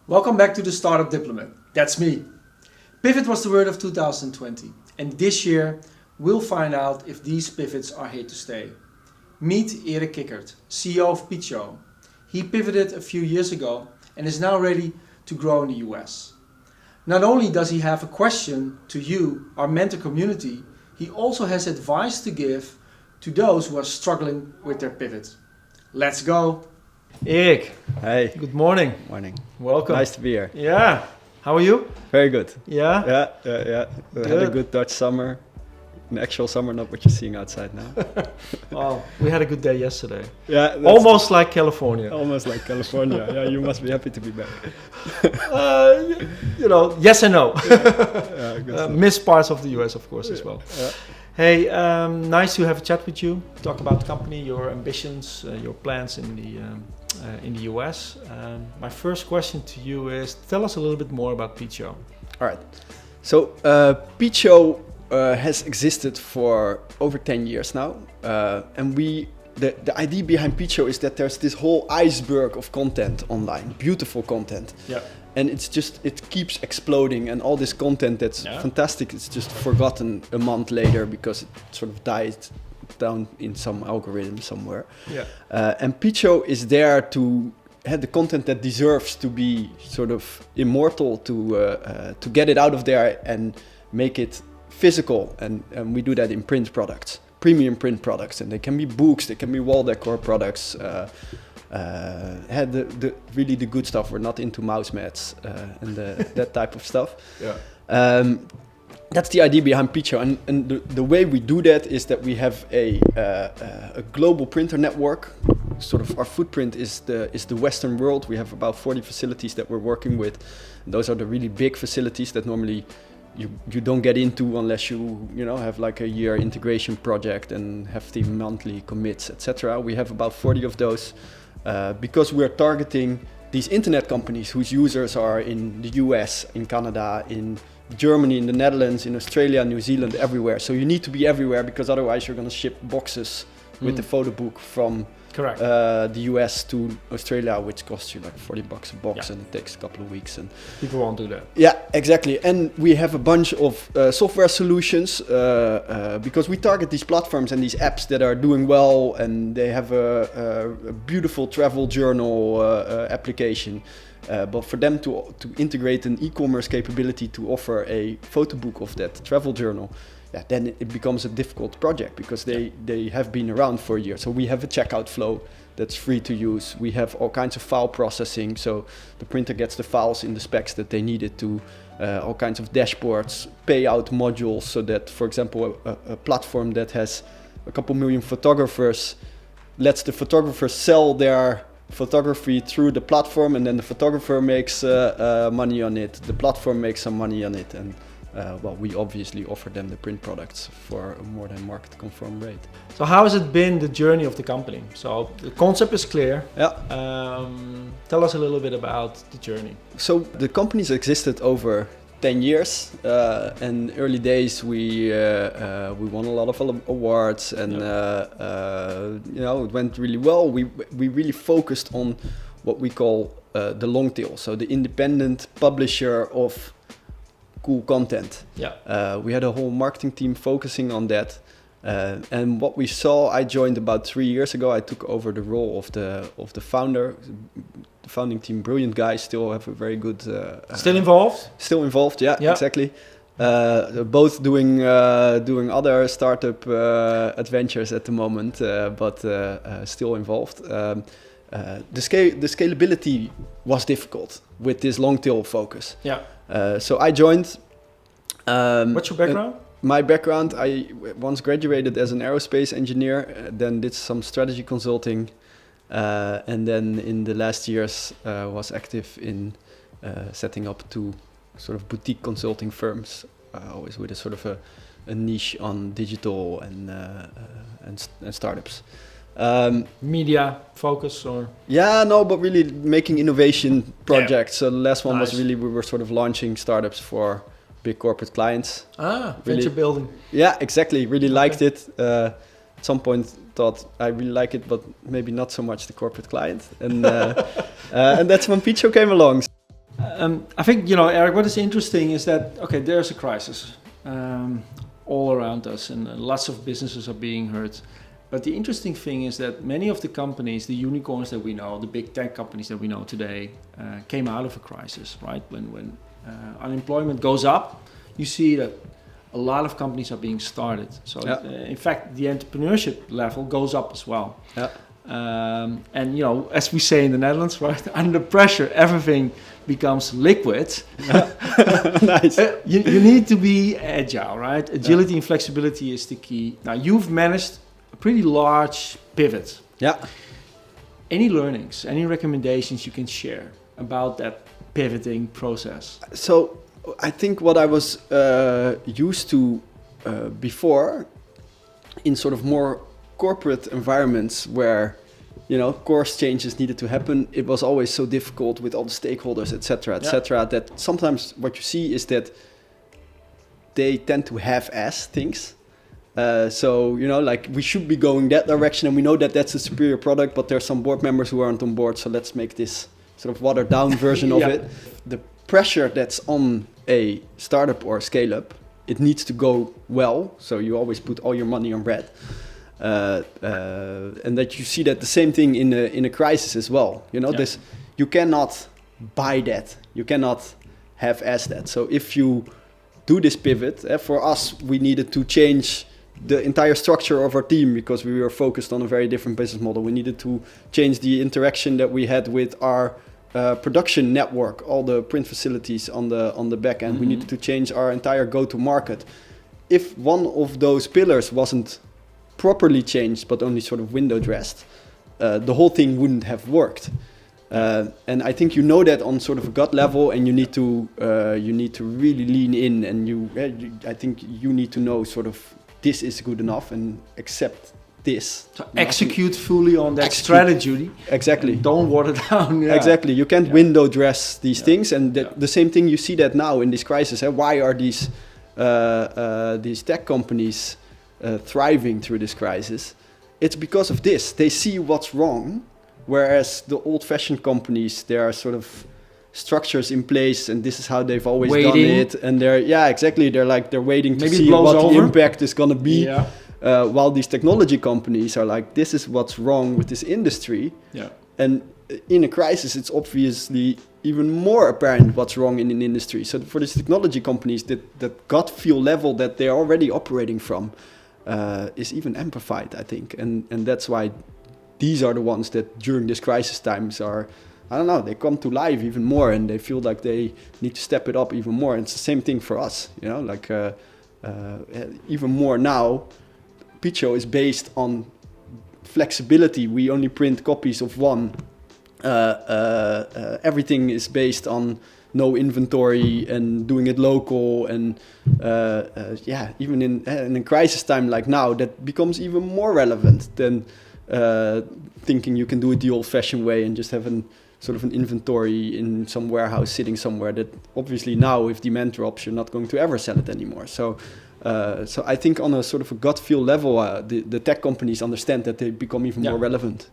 Welcome back to the Startup Diplomat. That's me. Pivot was the word of 2020, and this year we'll find out if these pivots are here to stay. Meet Eric Kickert, CEO of Peecho. He pivoted a few years ago and is now ready to grow in the US. Not only does he have a question to you, our mentor community, he also has advice to give to those who are struggling with their pivot. Let's go! Eric, Hey. good morning. Morning. Welcome. Nice to be here. Yeah. How are you? Very good. Yeah? Yeah. We had a good Dutch summer. An actual summer, not what you're seeing outside now. Well, we had a good day yesterday. Yeah. Almost like California. Almost like California. Yeah, you must be happy to be back. Yes and no. Yeah, good. Missed parts of the US, of course, as well. Yeah. Hey, nice to have a chat with you. Talk about the company, your ambitions, your plans in the US. My first question to you is, tell us a little bit more about Peecho. All right. So Peecho has existed for over 10 years now. And the idea behind Peecho is that there's this whole iceberg of content online, beautiful content. Yeah. And it keeps exploding, and all this content that's fantastic is just forgotten a month later because it sort of died down in some algorithm somewhere. Yeah. And Peecho is there to have the content that deserves to be sort of immortal, to get it out of there and make it physical. And we do that in print products, premium print products, and they can be books, they can be wall decor products. Had the really the good stuff. We're not into mouse mats and that type of stuff. Yeah. That's the idea behind Peecho, and the way we do that is that we have a global printer network. Sort of our footprint is the Western world. We have about 40 facilities that we're working with. And those are the really big facilities that normally you don't get into unless you have like a year integration project and hefty monthly commits, etc. We have about 40 of those. Because we're targeting these internet companies whose users are in the US, in Canada, in Germany, in the Netherlands, in Australia, New Zealand, everywhere. So you need to be everywhere because otherwise you're going to ship boxes with the photo book from the US to Australia, which costs you like $40 a box, and it takes a couple of weeks. And People won't do that. yeah, exactly. And we have a bunch of software solutions because we target these platforms and these apps that are doing well, and they have a beautiful travel journal application. But for them to integrate an e-commerce capability to offer a photo book of that travel journal, then it becomes a difficult project because they have been around for a year. So we have a checkout flow that's free to use. We have all kinds of file processing, so the printer gets the files in the specs that they needed to, all kinds of dashboards, payout modules, so that, for example, a platform that has a couple million photographers lets the photographers sell their photography through the platform, and then the photographer makes money on it, the platform makes some money on it, and we obviously offer them the print products for a more than market conform rate. So how has it been, the journey of the company? So the concept is clear. Yeah. Tell us a little bit about the journey. So the company's existed over 10 years. In early days we won a lot of awards, and it went really well. We really focused on what we call the long tail, so the independent publisher of cool content. Yeah. We had a whole marketing team focusing on that, and what we saw, I joined about 3 years ago. I took over the role of the founder. The founding team, brilliant guys, still have a very good. Still involved? Still involved, yeah. Exactly. Both doing other startup adventures at the moment, but still involved. The scalability was difficult with this long tail focus. Yeah. So I joined. What's your background? My background, I once graduated as an aerospace engineer, then did some strategy consulting, and then in the last years was active in setting up 2 sort of boutique consulting firms, always with a sort of a niche on digital and startups. Media focus or? Yeah, no, but really making innovation projects. Yeah. So the last one Nice. was really, we were sort of launching startups for big corporate clients. Venture building. Yeah, exactly. Really liked it. At some point thought I really like it, but maybe not so much the corporate client. And and that's when Peecho came along. I think, Eric, what is interesting is that, okay, there's a crisis all around us and lots of businesses are being hurt. But the interesting thing is that many of the companies, the unicorns that we know, the big tech companies that we know today, came out of a crisis, right? When unemployment goes up, you see that a lot of companies are being started. So in fact, the entrepreneurship level goes up as well. Yeah. And as we say in the Netherlands, right, under pressure, everything becomes liquid. Nice. You need to be agile, right? Agility and flexibility is the key. Now, you've managed a pretty large pivot. Yeah. Any learnings, any recommendations you can share about that pivoting process? So I think what I was used to before in sort of more corporate environments where course changes needed to happen, it was always so difficult with all the stakeholders, etc., that sometimes what you see is that they tend to half-ass things. So like we should be going that direction and we know that that's a superior product, but there's some board members who aren't on board, so let's make this sort of watered down version of it. The pressure that's on a startup or a scale up, it needs to go well, so you always put all your money on red. And that you see that the same thing in a crisis as well. This, you cannot buy that, you cannot half-ass that. So if you do this pivot, for us we needed to change the entire structure of our team because we were focused on a very different business model. We needed to change the interaction that we had with our production network, all the print facilities on the back end. Mm-hmm. We needed to change our entire go-to-market. If one of those pillars wasn't properly changed but only sort of window dressed, the whole thing wouldn't have worked. And I think that on sort of a gut level, and you need to really lean in, and I think you need to know sort of this is good enough and accept this. So execute fully on that strategy. Exactly. Don't water down. Yeah. Exactly. You can't window dress these things, and the same thing you see that now in this crisis. Why are these tech companies thriving through this crisis? It's because of this. They see what's wrong, whereas the old-fashioned companies, there are sort of structures in place, and this is how they've always done it. And they're waiting to Maybe see what over. the impact is going to be. Yeah. While these technology companies are like, this is what's wrong with this industry. Yeah. And in a crisis, it's obviously even more apparent what's wrong in an industry. So for these technology companies, that gut feel level that they're already operating from is even amplified, I think. And that's why these are the ones that during this crisis times are, they come to life even more, and they feel like they need to step it up even more. And it's the same thing for us, even more now. Peecho is based on flexibility. We only print copies of one. Everything is based on no inventory and doing it local. And even in a crisis time like now, that becomes even more relevant than thinking you can do it the old-fashioned way and just have sort of an inventory in some warehouse sitting somewhere that obviously now, if demand drops, you're not going to ever sell it anymore. So I think on a sort of a gut feel level, the tech companies understand that they become even more relevant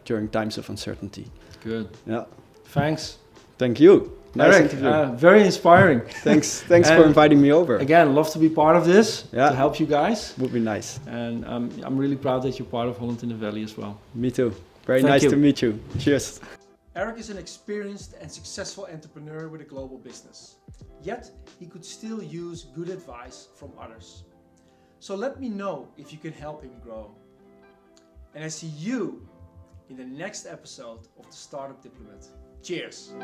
during times of uncertainty. Good. Yeah. Thanks. Thank you. Nice Eric, interview. very inspiring. Thanks for inviting me over. Again, love to be part of this, to help you guys. Would be nice. And I'm really proud that you're part of Holland in the Valley as well. Me too. Very nice to meet you. Cheers. Eric is an experienced and successful entrepreneur with a global business. Yet, he could still use good advice from others. So let me know if you can help him grow. And I see you in the next episode of the Startup Diplomat. Cheers!